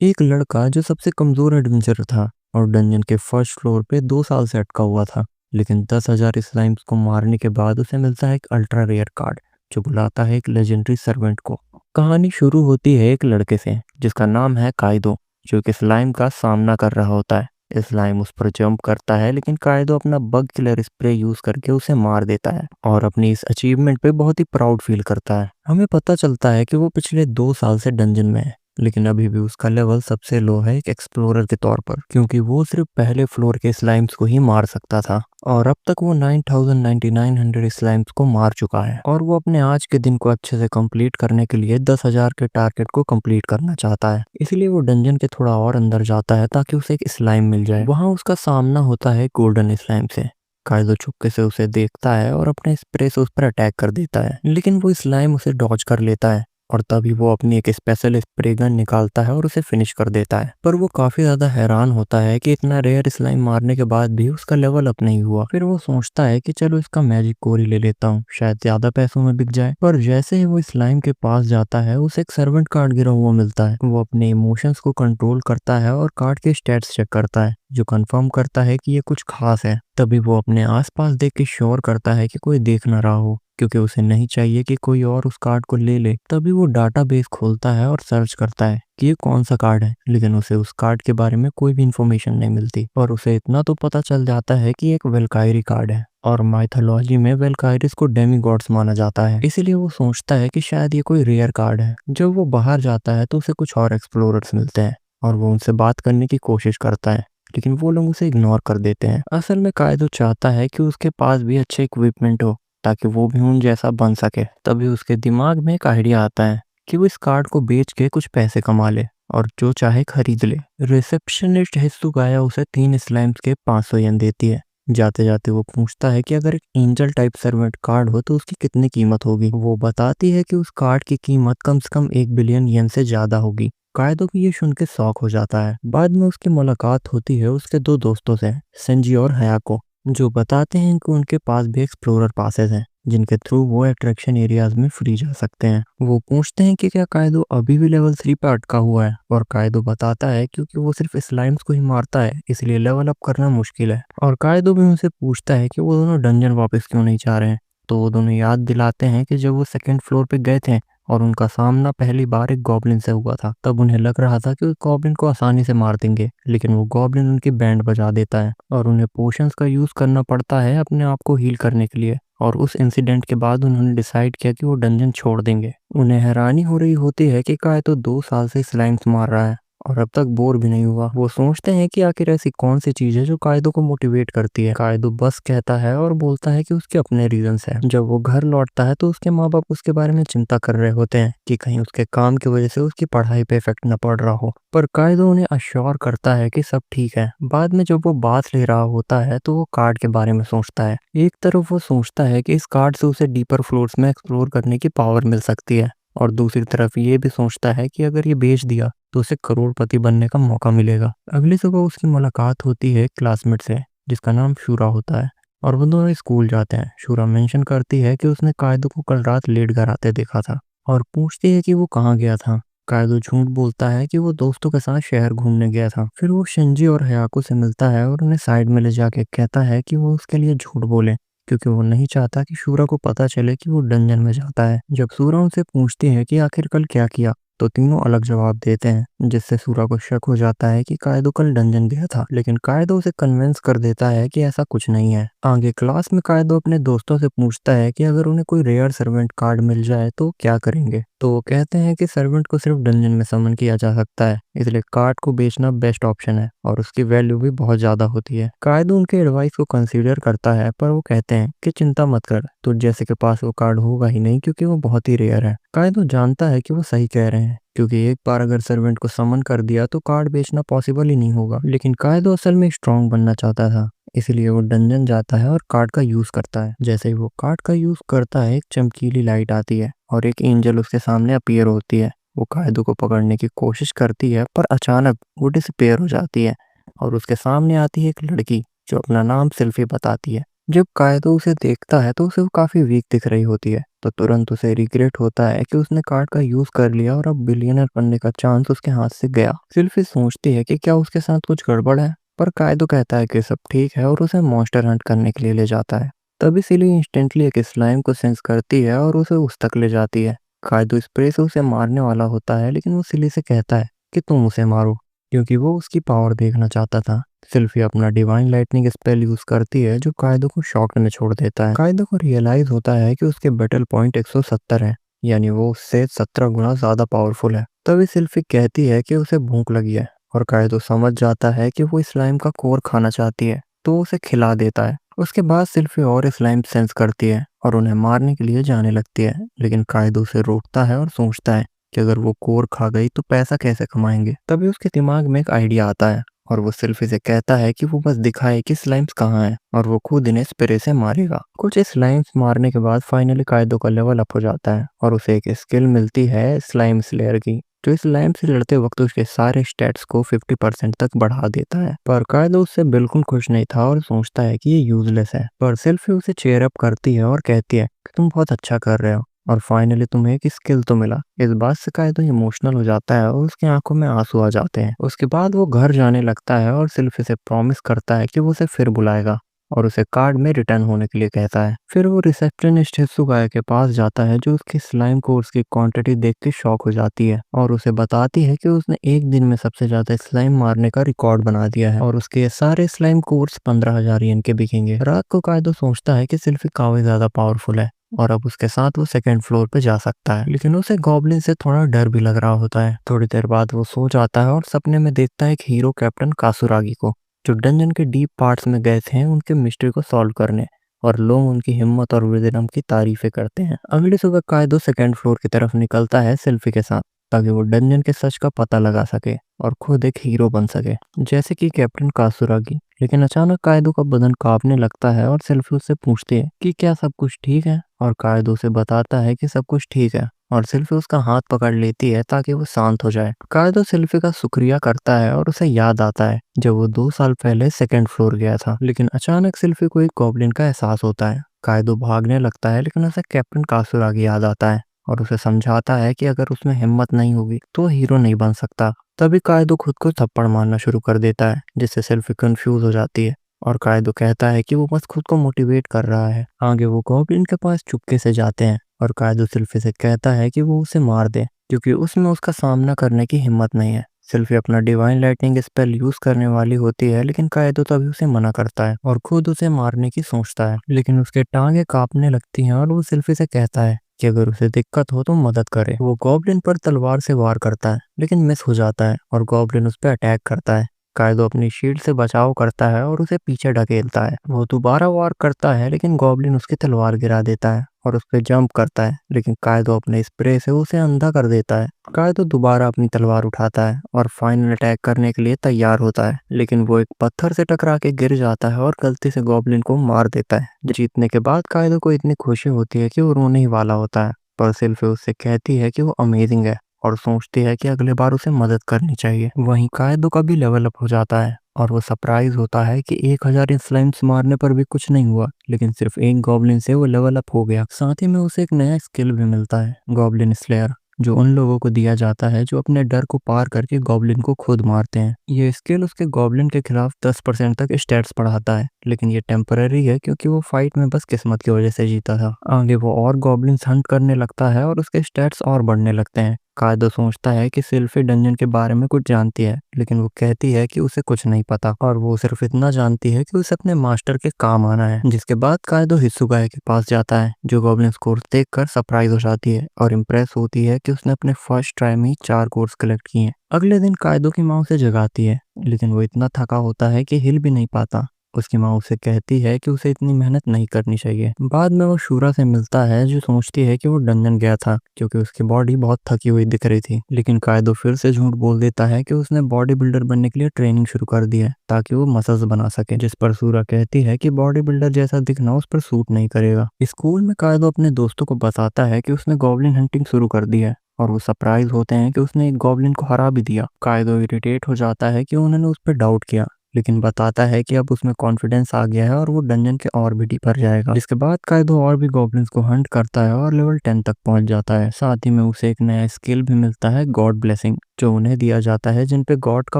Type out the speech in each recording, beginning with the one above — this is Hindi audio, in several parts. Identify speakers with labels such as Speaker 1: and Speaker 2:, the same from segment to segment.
Speaker 1: एक लड़का जो सबसे कमजोर एडवेंचरर था और डंजन के फर्स्ट फ्लोर पे 2 साल से अटका हुआ था। लेकिन 10,000 स्लाइम्स को मारने के बाद उसे मिलता है एक अल्ट्रा रेयर कार्ड जो बुलाता है एक लेजेंडरी सर्वेंट को। कहानी शुरू होती है एक लड़के से जिसका नाम है काइदो, जो एक स्लाइम का सामना कर रहा होता है। स्लाइम उस पर जंप करता है लेकिन काइदो अपना बग किलर स्प्रे यूज करके उसे मार देता है और अपनी इस अचीवमेंट पे बहुत ही प्राउड फील करता है। हमें पता चलता है कि वो पिछले 2 साल से डंजन में है, लेकिन अभी भी उसका लेवल सबसे लो है एक एक्सप्लोरर के तौर पर, क्योंकि वो सिर्फ पहले फ्लोर के स्लाइम्स को ही मार सकता था और अब तक वो 9,900 स्लाइम्स को मार चुका है और वो अपने आज के दिन को अच्छे से कंप्लीट करने के लिए 10,000 के टारगेट को कंप्लीट करना चाहता है। इसलिए वो डंजन के थोड़ा और अंदर जाता है ताकि उसे एक स्लाइम मिल जाए। वहां उसका सामना होता है गोल्डन स्लाइम से। काइदो चुपके से उसे देखता है और अपने स्प्रे से उस पर अटैक कर देता है, लेकिन वो स्लाइम उसे डॉज कर लेता है और तभी वो अपनी एक स्पेशल स्प्रे गन निकालता है और उसे फिनिश कर देता है। पर वो काफी ज्यादा हैरान होता है कि इतना रेयर स्लाइम मारने के बाद भी उसका लेवल अप नहीं हुआ। फिर वो सोचता है कि चलो इसका मैजिक कोर ही ले लेता हूँ, शायद ज्यादा पैसों में बिक जाए। पर जैसे ही वो स्लाइम के पास जाता है उसे एक सर्वेंट कार्ड गिरा हुआ मिलता है। वो अपने इमोशंस को कंट्रोल करता है और कार्ड के स्टेट्स चेक करता है, जो कंफर्म करता है कि ये कुछ खास है। तभी वो अपने आसपास देख के श्योर करता है कि कोई देख ना रहा हो, क्योंकि उसे नहीं चाहिए कि कोई और उस कार्ड को ले ले। तभी वो डाटाबेस खोलता है और सर्च करता है कि ये कौन सा कार्ड है, लेकिन उसे उस कार्ड के बारे में कोई भी इंफॉर्मेशन नहीं मिलती। और उसे इतना तो पता चल जाता है कि एक वेल्कायरी कार्ड है और माइथोलॉजी में वेल्कायरिस को डेमीगॉड्स माना जाता है, इसीलिए वो सोचता है कि शायद ये कोई रेयर कार्ड है। जब वो बाहर जाता है तो उसे कुछ और एक्सप्लोरर्स मिलते हैं और वो उनसे बात करने की कोशिश करता है, लेकिन वो लोग उसे इग्नोर कर देते हैं। असल में कायदो चाहता है कि उसके पास भी अच्छे इक्विपमेंट हो ताकि वो भी उन जैसा बन सके। तभी उसके दिमाग में एक आइडिया आता है कि वो इस कार्ड को बेच के कुछ पैसे कमा ले और जो चाहे खरीद ले। रिसेप्शनिस्ट हित्सुगाया उसे 3 स्लाइम्स के 500 येन देती है। जाते जाते वो पूछता है कि अगर एक एंजल टाइप सर्वेंट कार्ड हो तो उसकी कितनी कीमत होगी। वो बताती है कि उस कार्ड की कीमत कम से कम 1 बिलियन येन से ज्यादा होगी। कायदो भी ये सुन के शॉक हो जाता है। बाद में उसकी मुलाकात होती है उसके दो दोस्तों से, सेंजी और हयाको, जो बताते हैं कि उनके पास भी एक्सप्लोरर पासेस हैं जिनके थ्रू वो अट्रैक्शन एरियाज में फ्री जा सकते हैं। वो पूछते हैं कि क्या कायदो अभी भी लेवल 3 पे अटका हुआ है, और कायदो बताता है क्योंकि वो सिर्फ स्लाइम्स को ही मारता है इसलिए लेवल अप करना मुश्किल है। और कायदो भी उनसे पूछता है कि वो दोनों डंजन वापस क्यों नहीं जा रहे हैं। तो वो दोनों याद दिलाते हैं कि जब वो सेकंड फ्लोर पे गए थे और उनका सामना पहली बार एक गॉब्लिन से हुआ था, तब उन्हें लग रहा था कि उस गॉब्लिन को आसानी से मार देंगे, लेकिन वो गॉब्लिन उनकी बैंड बजा देता है और उन्हें पोशंस का यूज करना पड़ता है अपने आप को हील करने के लिए। और उस इंसिडेंट के बाद उन्होंने डिसाइड किया कि वो डंजन छोड़ देंगे। उन्हें हैरानी हो रही होती है कि काय तो 2 साल से स्लाइम्स मार रहा है और अब तक बोर भी नहीं हुआ। वो सोचते हैं कि आखिर ऐसी कौन सी चीज है जो कायदो को मोटिवेट करती है। कायदो बस कहता है और बोलता है कि उसके अपने रीजंस हैं। जब वो घर लौटता है तो उसके माँ बाप उसके बारे में चिंता कर रहे होते हैं कि कहीं उसके काम की वजह से उसकी पढ़ाई पे इफेक्ट न पड़ रहा हो, पर कायदो उन्हें अश्योर करता है कि सब ठीक है। बाद में जब वो बात ले रहा होता है तो वो कार्ड के बारे में सोचता है। एक तरफ वो सोचता है कि इस कार्ड से उसे डीपर फ्लोर्स में एक्सप्लोर करने की पावर मिल सकती है, और दूसरी तरफ ये भी सोचता है कि अगर ये बेच दिया तो उसे करोड़पति बनने का मौका मिलेगा। अगली सुबह उसकी मुलाकात होती है क्लासमेट से जिसका नाम शूरा होता है, और वो दोनों स्कूल जाते हैं। शूरा मेंशन करती है कि उसने कायदो को कल रात लेट घर आते देखा था और पूछती है कि वो कहाँ गया था। कायदो झूठ बोलता है कि वो दोस्तों के साथ शहर घूमने गया था। फिर वो शिंजी और हयाको से मिलता है और उन्हें साइड में ले जाके कहता है कि वो उसके लिए झूठ बोले, क्योंकि वो नहीं चाहता कि शूरा को पता चले कि वो डंजन में जाता है। जब शूरा उनसे पूछती है कि आखिर कल क्या किया, तो तीनों अलग जवाब देते हैं, जिससे शूरा को शक हो जाता है कि कायदो कल डंजन गया था। लेकिन कायदो उसे कन्विंस कर देता है कि ऐसा कुछ नहीं है। आगे क्लास में कायदो अपने दोस्तों से पूछता है कि अगर उन्हें कोई रेयर सर्वेंट कार्ड मिल जाए तो क्या करेंगे। तो वो कहते हैं कि सर्वेंट को सिर्फ डंजन में समन किया जा सकता है, इसलिए कार्ड को बेचना बेस्ट ऑप्शन है और उसकी वैल्यू भी बहुत ज्यादा होती है। कायदो उनके एडवाइस को कंसीडर करता है, पर वो कहते हैं कि चिंता मत कर, तो जैसे के पास वो कार्ड होगा ही नहीं क्योंकि वो बहुत ही रेयर है। कायदो जानता है कि वो सही कह रहे हैं, क्योंकि एक बार अगर सर्वेंट को समन कर दिया तो कार्ड बेचना पॉसिबल ही नहीं होगा। लेकिन कायदो असल में स्ट्रांग बनना चाहता था, इसलिए वो डंजन जाता है और कार्ड का यूज करता है। जैसे ही वो कार्ड का यूज करता है एक चमकीली लाइट आती है और एक एंजल उसके सामने अपीयर होती है। वो कायदो को पकड़ने की कोशिश करती है, पर अचानक वो डिसअपीयर हो जाती है और उसके सामने आती है एक लड़की जो अपना नाम सिल्फी बताती है। जब कायदो उसे देखता है तो उसे वो काफी वीक दिख रही होती है, तो तुरंत उसे रिग्रेट होता है कि उसने कार्ड का यूज कर लिया और अब बिलियनर बनने का चांस उसके हाथ से गया। सिल्फी सोचती है कि क्या उसके साथ कुछ गड़बड़ है, पर कायदो कहता है कि सब ठीक है और उसे मॉन्स्टर हंट करने के लिए ले जाता है। तभी सिली इंस्टेंटली एक स्लाइम को सेंस करती है और उसे उस तक ले जाती है। कायदो स्प्रे से उसे मारने वाला होता है, लेकिन वो सिली से कहता है कि तुम उसे मारो, क्योंकि वो उसकी पावर देखना चाहता था। सिल्फी अपना डिवाइन लाइटनिंग स्पेल यूज करती है, जो कायदो को शॉक्ड में छोड़ देता है। कायदो को रियलाइज होता है कि उसके बैटल पॉइंट 170 है, यानी वो उससे 17 गुना ज्यादा पावरफुल है। तभी सिल्फी कहती है कि उसे भूख लगी है, और कायदो समझ जाता है कि वो स्लाइम का कोर खाना चाहती है, तो वो उसे खिला देता है। उसके बाद सिल्फी और स्लाइम सेंस करती है और उन्हें मारने के लिए जाने लगती है, लेकिन कायदो उसे रोकता है और सोचता है कि अगर वो कोर खा गई तो पैसा कैसे कमाएंगे। तभी उसके दिमाग में एक आइडिया आता है, और वो सिल्फी से कहता है कि वो बस दिखाए कि स्लाइम्स कहाँ हैं, और वो खुद इन्हें स्प्रे से मारेगा। कुछ स्लाइम्स मारने के बाद फाइनली कायदो का लेवल अप हो जाता है, और उसे एक स्किल मिलती है स्लाइम स्लेयर की, जो स्लाइम से लड़ते वक्त उसके सारे स्टैट्स को 50% तक बढ़ा देता है। पर कायदो उससे बिल्कुल खुश नहीं था और सोचता है कि ये यूजलेस है। पर सिल्फी उसे चेयर अप करती है और कहती है कि तुम बहुत अच्छा कर रहे हो, और फाइनली तुम्हें एक स्किल तो मिला। इस बात से कायदो इमोशनल हो जाता है और उसकी आंखों में आंसू आ जाते हैं। उसके बाद वो घर जाने लगता है और सिल्फी से प्रॉमिस करता है कि वो उसे फिर बुलाएगा, और उसे कार्ड में रिटर्न होने के लिए कहता है। फिर वो रिसेप्शनिस्ट हित्सुगाया के पास जाता है, जो उसकी स्लाइम कोर्स की क्वांटिटी देख के शॉक हो जाती है, और उसे बताती है कि उसने एक दिन में सबसे ज्यादा स्लाइम मारने का रिकॉर्ड बना दिया है, और उसके ये सारे स्लाइम कोर्स 15,000 येन के बिकेंगे। रात को कायदो सोचता है कि सिल्फी काफी ज्यादा पावरफुल है, और अब उसके साथ वो सेकंड फ्लोर पे जा सकता है, लेकिन उसे गॉब्लिन से थोड़ा डर भी लग रहा होता है। थोड़ी देर बाद वो सो जाता है और सपने में देखता है एक हीरो कैप्टन कासुरागी को, जो डंजन के डीप पार्ट्स में गए थे उनके मिस्ट्री को सॉल्व करने, और लोग उनकी हिम्मत और विजडम की तारीफें करते हैं। अगली सुबह कायदो सेकंड फ्लोर की तरफ निकलता है सेल्फी के साथ, ताकि वो डंजन के सच का पता लगा सके और खुद एक हीरो बन सके, जैसे कि कैप्टन कासुरागी। लेकिन अचानक कायदो का बदन कांपने लगता है और सेल्फी उससे पूछती है कि क्या सब कुछ ठीक है, और कायदो उसे बताता है कि सब कुछ ठीक है, और सिल्फी उसका हाथ पकड़ लेती है ताकि वो शांत हो जाए। कायदो सिल्फी का शुक्रिया करता है और उसे याद आता है जब वो 2 साल पहले सेकंड फ्लोर गया था। लेकिन अचानक सिल्फी को एक गॉब्लिन का एहसास होता है। कायदो भागने लगता है, लेकिन उसे कैप्टन कासुरागी याद आता है, और उसे समझाता है कि अगर उसमें हिम्मत नहीं होगी तो वो हीरो नहीं बन सकता। तभी कायदो खुद को थप्पड़ मारना शुरू कर देता है, जिससे सिल्फी कंफ्यूज हो जाती है, और कायदो कहता है कि वो बस खुद को मोटिवेट कर रहा है। आगे वो गॉब्लिन के पास चुपके से जाते हैं, और कायदो सिल्फी से कहता है कि वो उसे मार दे, क्योंकि उसमें उसका सामना करने की हिम्मत नहीं है। सिल्फी अपना डिवाइन लाइटनिंग स्पेल यूज करने वाली होती है, लेकिन कायदो तभी उसे मना करता है और खुद उसे मारने की सोचता है। लेकिन उसके टांगे कांपने लगती हैं, और वो सिल्फी से कहता है कि अगर उसे दिक्कत हो तो मदद करे। वो गॉब्लिन पर तलवार से वार करता है, लेकिन मिस हो जाता है और गॉब्लिन उस पर अटैक करता है। कायदो अपनी शील्ड से बचाव करता है और उसे पीछे ढकेलता है। वो दोबारा वार करता है, लेकिन गॉब्लिन उसकी तलवार गिरा देता है और उस पर जंप करता है, लेकिन कायदो अपने स्प्रे से उसे अंधा कर देता है। कायदो दोबारा अपनी तलवार उठाता है और फाइनल अटैक करने के लिए तैयार होता है, लेकिन वो एक पत्थर से टकरा के गिर जाता है और गलती से गॉब्लिन को मार देता है। जीतने के बाद कायदो को इतनी खुशी होती है कि वो रोने ही वाला होता है, पर सिल्फी उससे कहती है कि वो अमेजिंग है, और सोचती है कि अगले बार उसे मदद करनी चाहिए। वहीं कायदो का भी लेवल अप हो जाता है, और वो सरप्राइज होता है कि 1000 स्लाइम्स मारने पर भी कुछ नहीं हुआ, लेकिन सिर्फ एक गॉब्लिन से वो लेवल अप हो गया। साथ ही में उसे एक नया स्किल भी मिलता है, गॉब्लिन स्लेयर, जो उन लोगों को दिया जाता है जो अपने डर को पार करके गॉब्लिन को खुद मारते हैं। ये स्किल उसके गॉब्लिन के खिलाफ 10% तक स्टैट्स बढ़ाता है, लेकिन ये टेम्पररी है, क्योंकि वो फाइट में बस किस्मत की वजह से जीता था। आगे वो और गॉब्लिन्स हंट करने लगता है और उसके स्टैट्स और बढ़ने लगते हैं। कायदो सोचता है कि सिल्फी डंजन के बारे में कुछ जानती है, लेकिन वो कहती है कि उसे कुछ नहीं पता, और वो सिर्फ इतना जानती है कि उसे अपने मास्टर के काम आना है। जिसके बाद कायदो हित्सुगाया के पास जाता है, जो गॉब्लिन कोर्स देखकर सरप्राइज हो जाती है और इम्प्रेस होती है कि उसने अपने फर्स्ट ट्राई में ही 4 कोर्स कलेक्ट किए हैं। अगले दिन कायदो की माँ उसे जगाती है, लेकिन वो इतना थका होता है कि हिल भी नहीं पाता। उसकी माँ उसे कहती है कि उसे इतनी मेहनत नहीं करनी चाहिए। बाद में वो शूरा से मिलता है, जो सोचती है कि वो डंजन गया था क्योंकि उसकी बॉडी बहुत थकी हुई दिख रही थी। लेकिन कायदो फिर से झूठ बोल देता है कि उसने बॉडी बिल्डर बनने के लिए ट्रेनिंग शुरू कर दी है ताकि वो मसल्स बना सके, जिस पर शूरा कहती है कि बॉडी बिल्डर जैसा दिखना उस पर सूट नहीं करेगा। स्कूल में कायदो अपने दोस्तों को बताता है कि उसने गॉब्लिन हंटिंग शुरू कर दी है, और वो सरप्राइज होते हैं कि उसने एक गॉब्लिन को हरा भी दिया। कायदो इरिटेट हो जाता है कि उन्होंने उस पर डाउट किया, लेकिन बताता है कि अब उसमें कॉन्फिडेंस आ गया है और वो डंजन के और भी डीपर जाएगा। इसके बाद कायदो और भी गॉब्लिन्स को हंट करता है और लेवल 10 तक पहुंच जाता है। साथ ही में उसे एक नया स्किल भी मिलता है, गॉड ब्लेसिंग, जो उन्हें दिया जाता है जिन पे गॉड का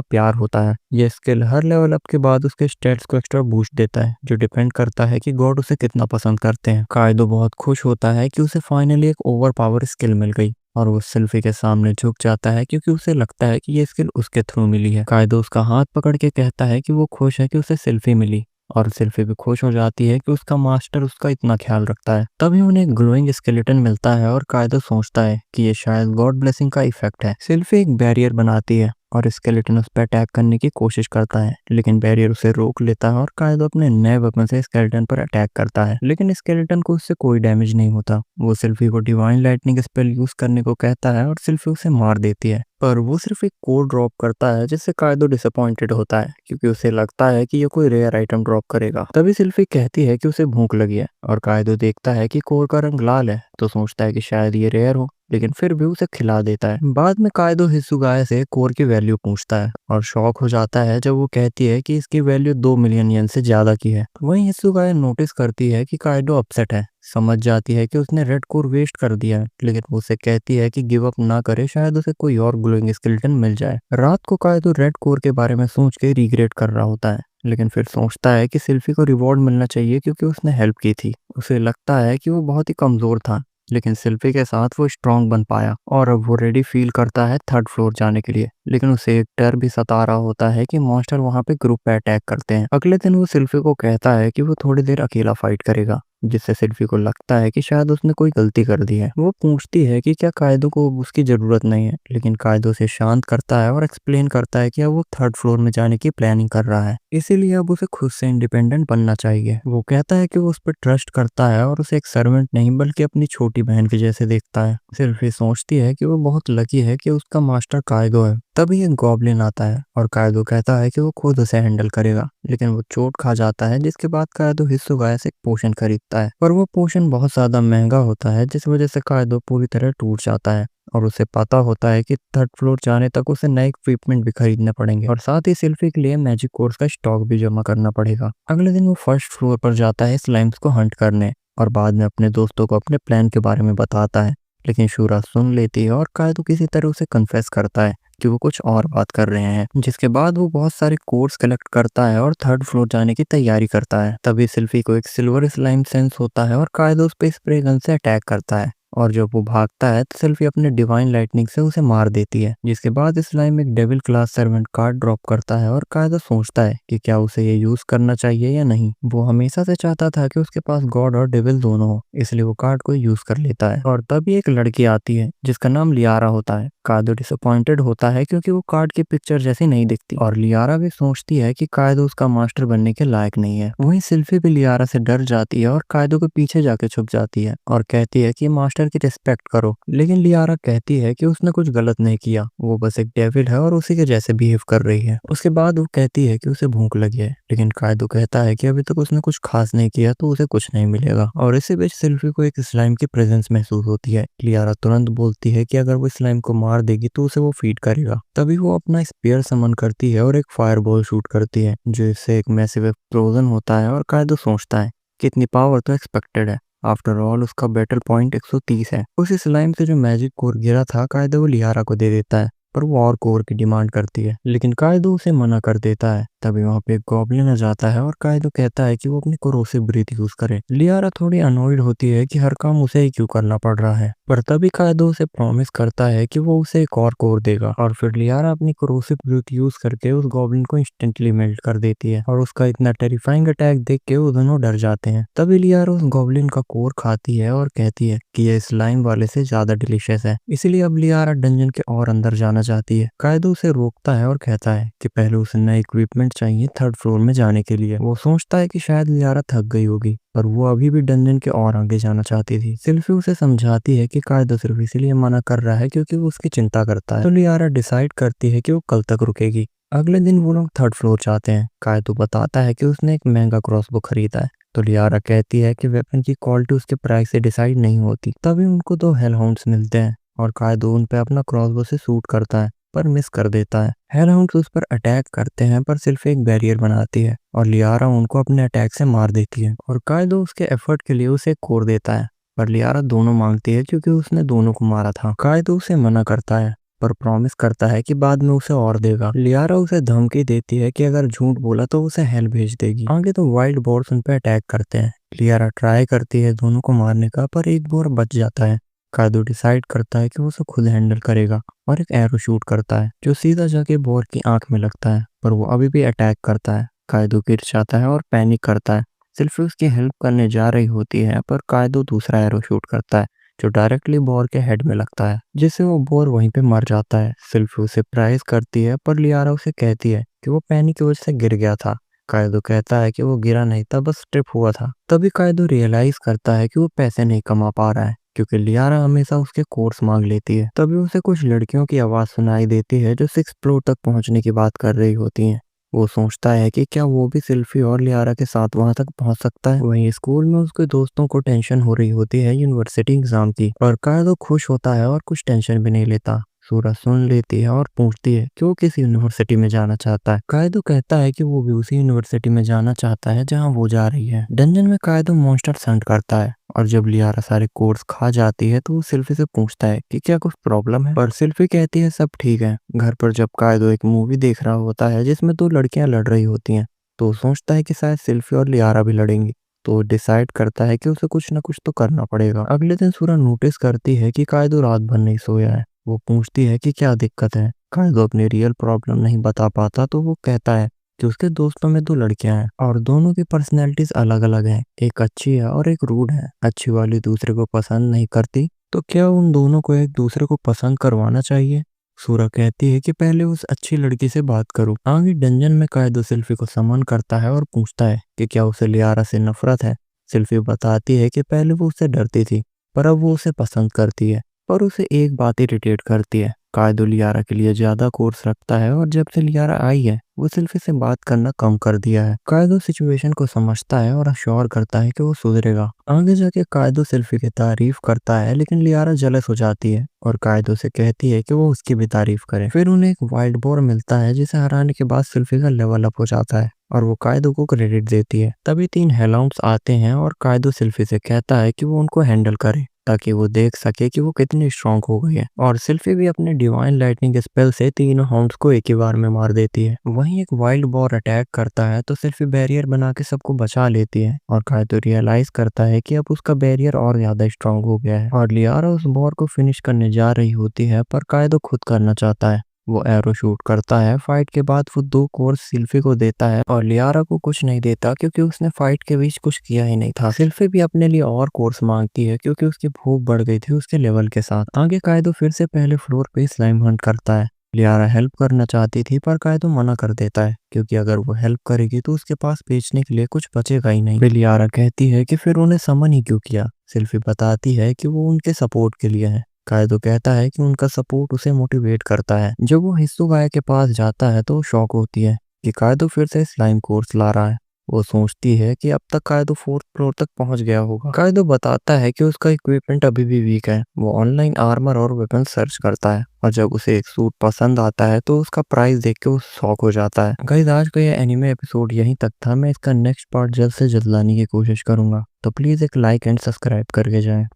Speaker 1: प्यार होता है। ये स्किल हर लेवल अप के बाद उसके स्टेट्स को एक्स्ट्रा बूस्ट देता है, जो डिपेंड करता है कि गॉड उसे कितना पसंद करते हैं। कायदो बहुत खुश होता है कि उसे फाइनली एक ओवर पावर स्किल मिल गई और वो सिल्फी के सामने झुक जाता है क्योंकि उसे लगता है कि ये स्किल उसके थ्रू मिली है। कायदो उसका हाथ पकड़ के कहता है कि वो खुश है कि उसे सिल्फी मिली और सिल्फी भी खुश हो जाती है कि उसका मास्टर उसका इतना ख्याल रखता है। तभी उन्हें एक ग्लोइंग स्केलेटन मिलता है और कायदो सोचता है कि ये शायद गॉड ब्लेसिंग का इफेक्ट है। सिल्फी एक बैरियर बनाती है और स्केलेटन उस पर अटैक करने की कोशिश करता है, लेकिन बैरियर उसे रोक लेता है और कायदो अपने नए वेपन से स्केलेटन पर अटैक करता है, लेकिन स्केलेटन को उससे कोई डैमेज नहीं होता। वो सिल्फी को डिवाइन लाइटनिंग स्पेल यूज करने को कहता है और सिल्फी उसे मार देती है, पर वो सिर्फ एक कोड ड्रॉप करता है जिससे कायदो डिसअपॉइंटेड होता है क्योंकि उसे लगता है कि ये कोई रेयर आइटम ड्रॉप करेगा। तभी सिल्फी कहती है कि उसे भूख लगी है और कायदो देखता है कि कोर का रंग लाल है तो सोचता है कि शायद ये रेयर हो, लेकिन फिर भी उसे खिला देता है। बाद में कायदो हिसुगाया से कोर की वैल्यू पूछता है और शॉक हो जाता है जब वो कहती है कि इसकी वैल्यू 2 मिलियन येन से ज्यादा की है। वहीं हिसुगाया नोटिस करती है कि कायदो अपसेट है, समझ जाती है कि उसने रेड कोर वेस्ट कर दिया है, लेकिन वो उसे कहती है कि गिव अप ना करे, शायद उसे कोई और ग्लोइंग स्केलेटन मिल जाए। रात को कायदो रेड कोर के बारे में सोच के रिग्रेट कर रहा होता है, लेकिन फिर सोचता है कि सिल्फी को रिवॉर्ड मिलना चाहिए क्योंकि उसने हेल्प की थी। उसे लगता है कि वो बहुत ही कमजोर था, लेकिन सिल्फी के साथ वो स्ट्रांग बन पाया और अब वो रेडी फील करता है थर्ड फ्लोर जाने के लिए। लेकिन उसे एक डर भी सता रहा होता है कि मॉन्स्टर वहां पे ग्रुप पे अटैक करते हैं। अगले दिन वो सिल्फी को कहता है कि वो थोड़ी देर अकेला फाइट करेगा, जिससे सिल्फी को लगता है कि शायद उसने कोई गलती कर दी है। वो पूछती है कि क्या कायदो को उसकी जरूरत नहीं है, लेकिन कायदो उसे शांत करता है और एक्सप्लेन करता है कि अब वो थर्ड फ्लोर में जाने की प्लानिंग कर रहा है, इसीलिए अब उसे खुद से इंडिपेंडेंट बनना चाहिए। वो कहता है कि वो उस पर ट्रस्ट करता है और उसे एक सर्वेंट नहीं बल्कि अपनी छोटी बहन के जैसे देखता है। सिल्फी सोचती है कि वो बहुत लकी है कि उसका मास्टर कायदो है। तभी एक गॉब्लिन आता है और कायदो कहता है कि वो खुद उसे हैंडल करेगा, लेकिन वो चोट खा जाता है, जिसके बाद कायदो हिसुगाया से एक पोशन खरीदता है, पर वो पोशन बहुत ज्यादा महंगा होता है, जिस वजह से कायदो पूरी तरह टूट जाता है और उसे पता होता है कि थर्ड फ्लोर जाने तक उसे नए इक्विपमेंट भी खरीदने पड़ेंगे और साथ ही सिल्फी के लिए मैजिक कोर्स का स्टॉक भी जमा करना पड़ेगा। अगले दिन वो फर्स्ट फ्लोर पर जाता है स्लाइम्स को हंट करने और बाद में अपने दोस्तों को अपने प्लान के बारे में बताता है, लेकिन शूरा सुन लेती है और कायदो किसी तरह उसे कन्फेस करता है कि वो कुछ और बात कर रहे हैं, जिसके बाद वो बहुत सारे कोड्स कलेक्ट करता है और थर्ड फ्लोर जाने की तैयारी करता है। तभी सिल्फी को एक सिल्वर स्लाइम सेंस होता है और कायदो उस पे स्प्रे गन से अटैक करता है और जब वो भागता है तो सिल्फी अपने डिवाइन लाइटनिंग से उसे मार देती है, जिसके बाद स्लाइम एक devil class servant card drop करता है और कायदो सोचता है कि क्या उसे ये यूज करना चाहिए या नहीं। वो हमेशा से चाहता था कि उसके पास गॉड और डेविल दोनों हो, इसलिए वो कार्ड को यूज कर लेता है। और तभी एक लड़की आती है जिसका नाम लियारा होता है। कायदो डिसअपॉइंटेड होता है क्योंकि वो कार्ड की पिक्चर जैसी नहीं दिखती और लियारा भी सोचती है कि कायदो उसका मास्टर बनने के लायक नहीं है। वहीं सिल्फी भी लियारा से डर जाती है और कायदो के पीछे जाके छुप जाती है और कहती है कि मास्टर की रिस्पेक्ट करो, लेकिन लियारा कहती है कि उसने कुछ गलत नहीं किया, वो बस एक डेविल है और उसी के जैसे बिहेव कर रही है। उसके बाद वो कहती है कि उसे भूख लगी है, लेकिन कायदो कहता है कि अभी तक उसने कुछ खास नहीं किया तो उसे कुछ नहीं मिलेगा और इसी बीच सिल्फी को एक स्लाइम की प्रेजेंस महसूस होती है। लियारा तुरंत बोलती है कि अगर वो स्लाइम को मार देगी तो उसे वो फीड करेगा। तभी वो अपना स्पेयर समन करती है और एक फायरबॉल शूट करती है, जो इससे एक मैसिव एक्सप्लोजन होता है और कायदो सोचता है कि इतनी पावर तो एक्सपेक्टेड है, आफ्टर ऑल उसका बैटल पॉइंट 130 है। उस स्लाइम से जो मैजिक कोर गिरा था कायदो वो लियारा को दे देता है, पर वो और कोर की डिमांड करती है, लेकिन कायदो उसे मना कर देता है। तभी वहाँ पे एक गॉब्लिन आ जाता है और कायदो कहता है कि वो अपनी कोरोसिव ब्रीथ यूज करे। लियारा थोड़ी अनोइड होती है कि हर काम उसे ही क्यों करना पड़ रहा है, पर तभी कायदो उसे प्रॉमिस करता है कि वो उसे एक और कोर देगा और फिर लियारा अपनी कोरोसिव ब्रीथ यूज करके उस गॉब्लिन को इंस्टेंटली मेल्ट कर देती है और उसका इतना टेरिफाइंग अटैक देख के वो दोनों डर जाते हैं। तभी लियारा उस गॉब्लिन का कोर खाती है और कहती है कि यह स्लाइम वाले से ज्यादा डिलीशियस है, इसीलिए अब लियारा डंजन के और अंदर जाना चाहती है। कायदो उसे रोकता है और कहता है कि पहले उसे नए इक्विपमेंट चाहिए थर्ड फ्लोर में जाने के लिए। वो सोचता है कि शायद लियारा थक गई होगी, पर वो अभी भी डंजन के और आगे जाना चाहती थी। सिल्फी उसे समझाती है कि कायदो सिर्फ इसीलिए मना कर रहा है क्योंकि वो उसकी चिंता करता है, तो लियारा डिसाइड करती है कि वो कल तक रुकेगी। अगले दिन वो लोग थर्ड फ्लोर जाते हैं। कायदो बताता है कि उसने एक महंगा क्रॉसबो खरीदा है, तो लियारा कहती है कि वेपन की क्वालिटी उसके प्राइस से डिसाइड नहीं होती। तभी उनको दो हेलहाउंड्स मिलते हैं और कायदो उन पे अपना क्रॉसबो से शूट करता है, पर मिस कर देता है। हेलहाउंड्स उस पर अटैक करते हैं पर सिल्फी एक बैरियर बनाती है और लियारा उनको अपने अटैक से मार देती है और कायदो उसके एफर्ट के लिए उसे एक कोर देता है। पर लियारा दोनों मांगती है क्योंकि उसने दोनों को मारा था। कायदो उसे मना करता है पर प्रॉमिस करता है कि बाद में उसे और देगा। लियारा उसे धमकी देती है कि अगर झूठ बोला तो उसे हेल भेज देगी। आगे तो वाइल्ड बोर्स उन पे अटैक करते हैं। लियारा ट्राई करती है दोनों को मारने का पर एक बोर बच जाता है। कायदो डिसाइड करता है कि वो उसे खुद हैंडल करेगा और एक एरो शूट करता है जो सीधा जाके बोर की आंख में लगता है, पर वो अभी भी अटैक करता है। कायदो गिर जाता है और पैनिक करता है। सिल्फी उसकी हेल्प करने जा रही होती है पर कायदो दूसरा एरो शूट करता है जो डायरेक्टली बोर के हेड में लगता है, जिससे वो बोर वहीं पे मर जाता है। सिल्फी उसे प्राइज करती है पर लियारा उसे कहती है कि वो पैनिक की वजह से गिर गया था। कायदो कहता है कि वो गिरा नहीं था, बस ट्रिप हुआ था। तभी कायदो रियलाइज करता है कि वो पैसे नहीं कमा पा रहा है क्योंकि लियारा हमेशा उसके कोर्स मांग लेती है। तभी उसे कुछ लड़कियों की आवाज सुनाई देती है जो 6th फ्लोर तक पहुंचने की बात कर रही होती हैं। वो सोचता है कि क्या वो भी सिल्फी और लियारा के साथ वहां तक पहुंच सकता है। वहीं स्कूल में उसके दोस्तों को टेंशन हो रही होती है यूनिवर्सिटी एग्जाम की और कायदो खुश होता है और कुछ टेंशन भी नहीं लेता। सूरज सुन लेती है और पूछती है कि वो किस यूनिवर्सिटी में जाना चाहता है। कायदो कहता है कि वो भी उसी यूनिवर्सिटी में जाना चाहता है जहां वो जा रही है। डंजन में कायदो मॉन्स्टर हंट करता है और जब लियारा सारे कोर्स खा जाती है तो वो सिल्फी से पूछता है कि क्या कुछ प्रॉब्लम है, पर सिल्फी कहती है सब ठीक है। घर पर जब कायदो एक मूवी देख रहा होता है जिसमें दो लड़कियां लड़ रही होती हैं तो वो सोचता है कि शायद सिल्फी और लियारा भी लड़ेंगी, तो डिसाइड करता है कि उसे कुछ ना कुछ तो करना पड़ेगा। अगले दिन सूरा नोटिस करती है कि कायदो रात भर नहीं सोया है। वो पूछती है कि क्या दिक्कत है। कायदो अपनी रियल प्रॉब्लम नहीं बता पाता तो वो कहता है कि उसके दोस्तों में दो लड़कियां हैं और दोनों की पर्सनैलिटीज अलग अलग हैं। एक अच्छी है और एक रूड है। अच्छी वाली दूसरे को पसंद नहीं करती, तो क्या उन दोनों को एक दूसरे को पसंद करवाना चाहिए। सूरा कहती है कि पहले उस अच्छी लड़की से बात करो। आगे डंजन में कायदो सिल्फी को समन करता है और पूछता है कि क्या उसे लियारा से नफरत है। सिल्फी बताती है कि पहले वो उससे डरती थी पर अब वो उसे पसंद करती है, पर उसे एक बात इरिटेट करती है। कायदो लियारा के लिए ज्यादा कोर्स रखता है और जब से लियारा आई है वो सिल्फी से बात करना कम कर दिया है। कायदो सिचुएशन को समझता है और अश्योर करता है कि वो सुधरेगा। आगे जाके कायदो सिल्फी की तारीफ करता है लेकिन लियारा जेलस हो जाती है और कायदो से कहती है कि वो उसकी भी तारीफ करे। फिर उन्हें एक वाइल्ड बोर मिलता है जिसे हराने के बाद सिल्फी का लेवल अप हो जाता है और वो कायदो को क्रेडिट देती है। तभी 3 हेलहाउंड्स आते हैं और कायदो सिल्फी से कहता है कि वो उनको हैंडल करे ताकि वो देख सके कि वो कितनी स्ट्रांग हो गई है। और सिल्फी भी अपने डिवाइन लाइटनिंग स्पेल से तीनों हाउंड्स को एक ही बार में मार देती है। वहीं एक वाइल्ड बोर अटैक करता है तो सिल्फी बैरियर बना के सबको बचा लेती है और कायदो रियलाइज करता है कि अब उसका बैरियर और ज्यादा स्ट्रांग हो गया है और लियारा उस बोर को फिनिश करने जा रही होती है पर कायदो खुद करना चाहता है। वो एरो शूट करता है। फाइट के बाद वो 2 कोर्स सिल्फी को देता है और लियारा को कुछ नहीं देता क्योंकि उसने फाइट के बीच कुछ किया ही नहीं था। सिल्फी भी अपने लिए और कोर्स मांगती है क्योंकि उसकी भूख बढ़ गई थी उसके लेवल के साथ। आगे कायदो फिर से पहले फ्लोर पे स्लाइम हंट करता है। लियारा हेल्प करना चाहती थी पर कायदो मना कर देता है क्योंकि अगर वो हेल्प करेगी तो उसके पास बेचने के लिए कुछ बचेगा ही नहीं। फिर लियारा कहती है कि फिर उन्हें समन ही क्यों किया। सिल्फी बताती है कि वो उनके सपोर्ट के लिए है। कायदो कहता है कि उनका सपोर्ट उसे मोटिवेट करता है। जब वो हिसुगाया के पास जाता है तो वो शॉक होती है कि कायदो फिर से स्लाइम कोर्स ला रहा है। वो सोचती है कि अब तक कायदो 4th फ्लोर तक पहुंच गया होगा। कायदो बताता है कि उसका इक्विपमेंट अभी भी वीक है। वो ऑनलाइन आर्मर और वेपन सर्च करता है और जब उसे एक सूट पसंद आता है तो उसका प्राइस देख के वो शॉक हो जाता है। गाइस, आज का ये एनिमे एपिसोड यहीं तक था। मैं इसका नेक्स्ट पार्ट जल्द से जल्द लाने की कोशिश करूंगा, तो प्लीज एक लाइक एंड सब्सक्राइब करके जाएं।